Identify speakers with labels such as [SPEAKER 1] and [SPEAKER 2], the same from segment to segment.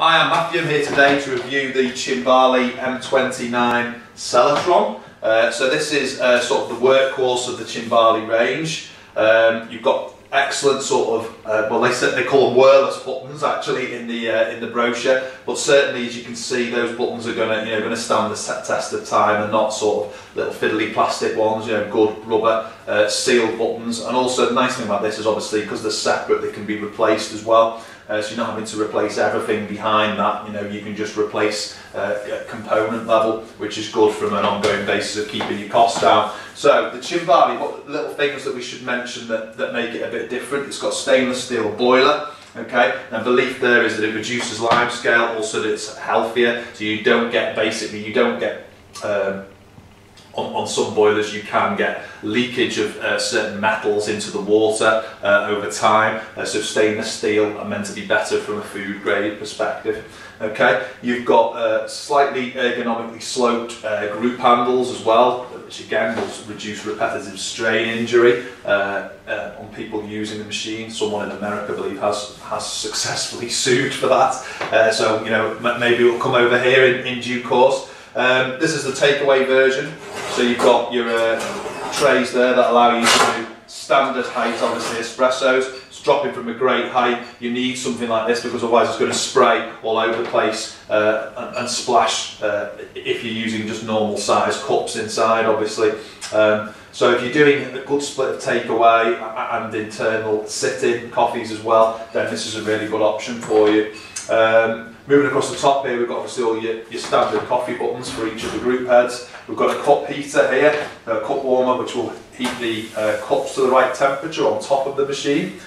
[SPEAKER 1] Hi, I'm Matthew. I'm here today to review the Cimbali M29 Cellotron. So this is sort of the workhorse of the Cimbali range. You've got excellent sort of, well, they call them wireless buttons actually in the brochure, but certainly as you can see, those buttons are going to stand the test of time and not sort of little fiddly plastic ones. Good rubber sealed buttons. And also the nice thing about this is obviously because they're separate, they can be replaced as well. So you're not having to replace everything behind that. You can just replace at component level, which is good from an ongoing basis of keeping your costs down. So the Cimbali, what little things that we should mention that make it a bit different? It's got stainless steel boiler. Okay, and belief there is that it reduces limescale, also that it's healthier, so you don't get on some boilers you can get leakage of certain metals into the water over time, so stainless steel are meant to be better from a food grade perspective. Okay, you've got slightly ergonomically sloped group handles as well, which again will reduce repetitive strain injury on people using the machine. Someone in America, I believe, has successfully sued for that, so maybe it'll come over here in due course. This is the takeaway version, so you've got your trays there that allow you to do standard height, obviously espressos. It's dropping from a great height. You need something like this because otherwise it's going to spray all over the place and splash if you're using just normal size cups inside, obviously. So if you're doing a good split of takeaway and internal sit-in coffees as well, then this is a really good option for you. Moving across the top here, we've got obviously all your standard coffee buttons for each of the group heads. We've got a cup heater here, a cup warmer which will heat the cups to the right temperature on top of the machine.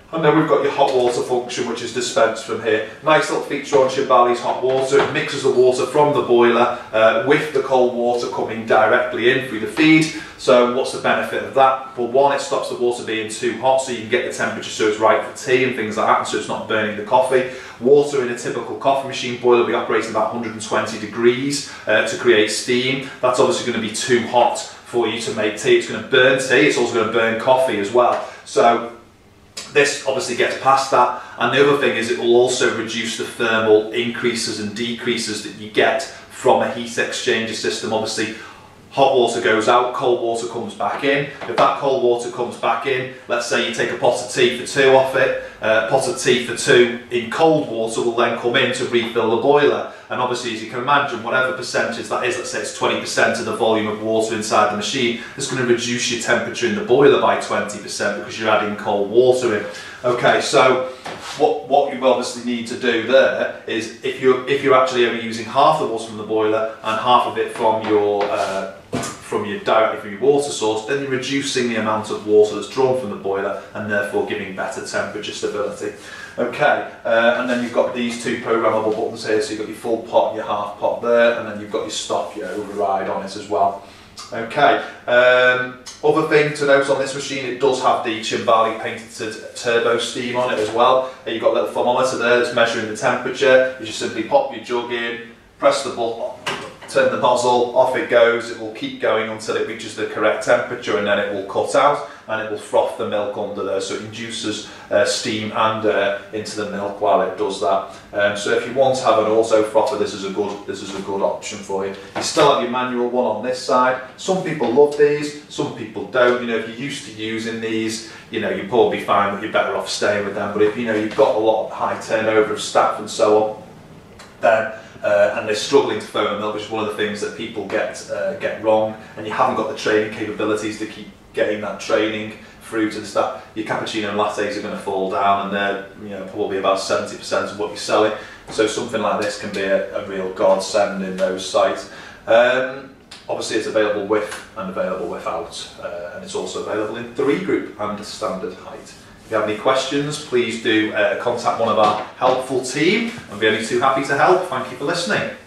[SPEAKER 1] And then we've got your hot water function, which is dispensed from here. Nice little feature on Cimbali's hot water. It mixes the water from the boiler with the cold water coming directly in through the feed. So what's the benefit of that? Well, one, it stops the water being too hot, so you can get the temperature so it's right for tea and things like that, so it's not burning the coffee. Water in a typical coffee machine boiler will be operating about 120 degrees to create steam. That's obviously going to be too hot for you to make tea. It's going to burn tea, it's also going to burn coffee as well. So this obviously gets past that, and the other thing is it will also reduce the thermal increases and decreases that you get from a heat exchanger system. Obviously hot water goes out, cold water comes back in. If that cold water comes back in, let's say you take a pot of tea for two off it, a pot of tea for two in cold water will then come in to refill the boiler. And obviously, as you can imagine, whatever percentage that is, let's say it's 20% of the volume of water inside the machine, it's going to reduce your temperature in the boiler by 20% because you're adding cold water in. Okay, so what you obviously need to do there is if you're actually only using half the water from the boiler and half of it from your directly from your water source, then you're reducing the amount of water that's drawn from the boiler and therefore giving better temperature stability. Okay, and then you've got these two programmable buttons here, so you've got your full pot and your half pot there, and then you've got your stop, your override on it as well. Okay, other thing to note on this machine, it does have the Cimbali patented turbo steam on it as well. You've got a little thermometer there that's measuring the temperature. You just simply pop your jug in, press the button, turn the nozzle, off it goes. It will keep going until it reaches the correct temperature, and then it will cut out and it will froth the milk under there, so it induces steam and air into the milk while it does that. So if you want to have an auto frother, this is a good option for you. You still have your manual one on this side. Some people love these, some people don't. If you're used to using these, you're probably fine, but you're better off staying with them. But if you've got a lot of high turnover of staff and so on, then and they're struggling to foam milk, which is one of the things that people get wrong, and you haven't got the training capabilities to keep getting that training through to the staff, your cappuccino and lattes are going to fall down, and they're probably about 70% of what you're selling. So something like this can be a real godsend in those sites. Obviously it's available with and available without, and it's also available in 3 group and standard height. If you have any questions, please do contact one of our helpful team, and we'll be only too happy to help. Thank you for listening.